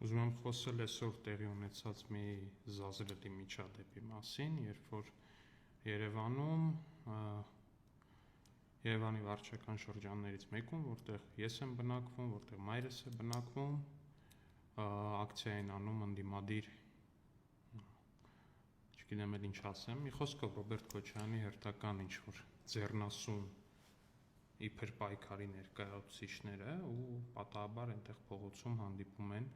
Ուզում եմ խոսել այսօր տեղի ունեցած մի զազրելի միջադեպի մասին, երբ որ Երևանի վարչական շրջաններից մեկում, որտեղ ես եմ բնակվում, որտեղ մայրս է բնակվում, ակցիա են անում ընդդիմադիր, չգիտեմ էլ ինչ ասեմ, մի խոսքով Ռոբերտ Քոչարյանի հերթական ինչ-որ ձեռնասուն իբր պայքարի ներկայացուցիչները ու պատահաբար այնտեղ փողոցում հանդիպում են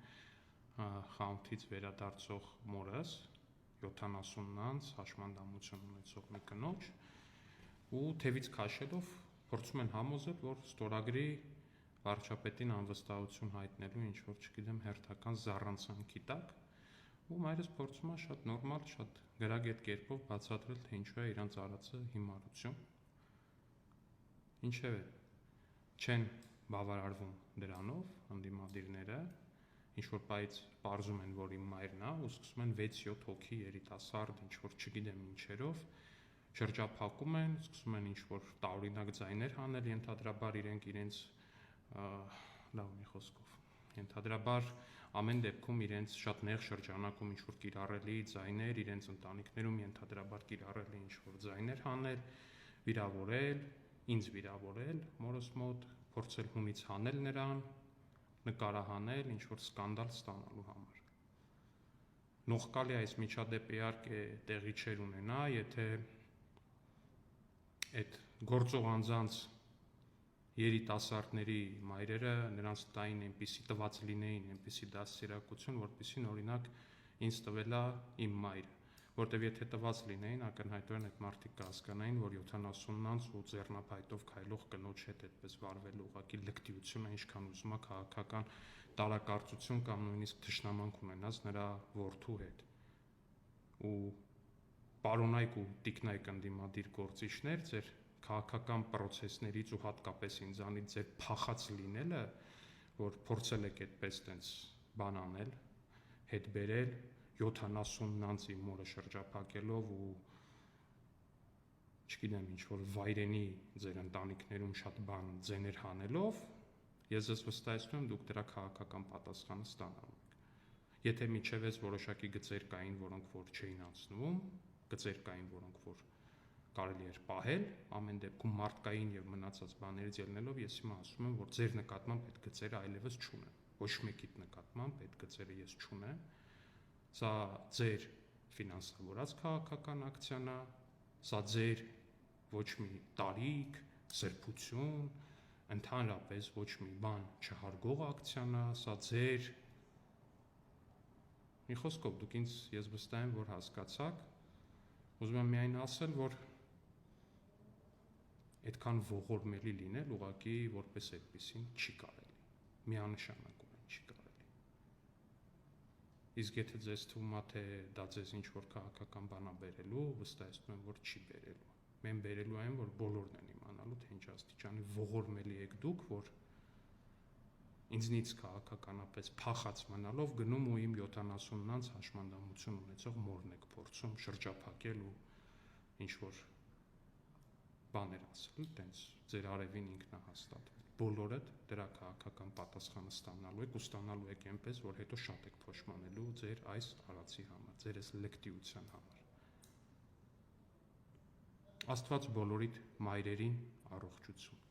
խանութից վերադարձող մորս 70 անց հաշմանդամություն ունեցող մի կնոջ ու թևից քաշելով փորձում են համոզել, որ ստորագրի վարչապետին անվստահություն հայտնելու ինչ-որ, չգիտեմ, հերթական զառանցանքի տակ ու մայրս փորձում է շատ նորմալ, շատ գրագետ կերպով բացատրել, թե ինչու է իրանց արածը հիմարություն Ինչևէ, չեն բավարարվում դրանով ընդդիմադիրները, ինչ-որ պայից պարզում են, որ իմ մայրն է ու սկսում են 6-7 հոգի երիտասարդ, ինչ-որ չգիտեմ ինչերով, շրջափակում են, սկսում են ինչ-որ տարօրինակ ձայներ հանել, ենթադրաբար իրենց լավ մի խոսքով, ենթադրաբար ամեն դեպքում իրենց շատ նեղ շրջանակում ինչ-որ կիրառելի ձայներ, իրենց ընտանիքներում ենթադրաբար կիրառելի ինչ-որ ձայներ հանել, վիրավորել, ինձ վիրավորել, մորս մոտ, փորձել հունից հանել նրան, նկարահանել, ինչ-որ սկանդալ ստանալու համար։ Նողկալի այս միջադեպը իհարկե տեղի չէր ունենա, եթե այդ գործող անձանց երիտասարդների մայրերը նրանց տային այնպիսի տված լինեին, այնպիսի դաստիարակություն, որպեսզի օրինակ ինձ տվել է իմ մայրը, որտեվ եթե տված լինեին, ակնհայտորեն այդ մարդիկ կհասկանային, որ 70 անց ու ձեռնափայտով քայլող կնոջ հետ այդպես վարվելու ուղղակի լկտիություն է, ինչքան ուզում է քաղաքական տարակարծություն կամ նույնիսկ թշնամանք ունենաց նրա որդու հետ։ Ու պարոնայք ու տիկնայք ընդդիմադիր գործիչներ, ձեր քաղաքական պրոցեսներից ու հատկապես ինձանից ձեր փախած լինելը, որ փորձել եք այդպես տենց բան անել, հետ բերել 70 անց իմ մորը շրջափակելով ու չգիտեմ ինչ-որ վայրենի ձեր ընտանիքներում շատ բան ձեներ հանելով, ես ձեզ վստահեցնում եմ, դուք դրա քաղաքական պատասխանը ստանալու եք։ Եթե միջև այս որոշակի գծեր կային, որոնք որ չէին անցնում, գծեր կային, որոնք որ կարելի էր պահել, ամեն դեպքում մարդկային եւ մնացած բաներից ելնելով ես հիմա ասում եմ, որ ձեր նկատմամբ այդ գծերը այլևս չունեն։ Ոչ մեկիդ նկատմամբ այդ գծերը ես չունեմ։ Սա ձեր ֆինանսավորած քաղաքական ակցիան է, սա ձեր ոչ մի տարիք, սրբություն, ընդհանրապես ոչ մի բան չհարգող ակցիան է, սա ձեր մի խոսքով դուք ինձ ես վստահ եմ, որ հասկացաք, ուզում եմ միայն ասել, որ այդքան ողորմելի լինել ուղղակի որպես այդպեսին չի կարելի, միանշանակորեն չի կարելի։ Իսկ եթե ձեզ թվում է, թե դա ձեզ ինչ-որ քաղաքական բան է բերելու, վստահեցնում եմ, որ չի բերելու։ Մեն բերելու այն, որ բոլորն են իմանալու, թե ինչ աստիճանի ողորմելի եք դուք, որ ինձնից քաղաքականապես փախած մնալով գնում ու իմ 70 անց հաշմանդամություն ունեցող մորն եք փորձում շրջափակել ու ինչ-որ բաներ ասել, տենց ձեր արևին ինքնահաստատվել։ Բոլորդ դրա քաղաքական պատասխանը ստանալու եք ու ստանալու եք այնպես, որ հետո շատ եք փոշմանելու ձեր այս արածի համար, ձեր այս լկտիության համար։ Աստված բոլորիդ մայրերին առողջություն։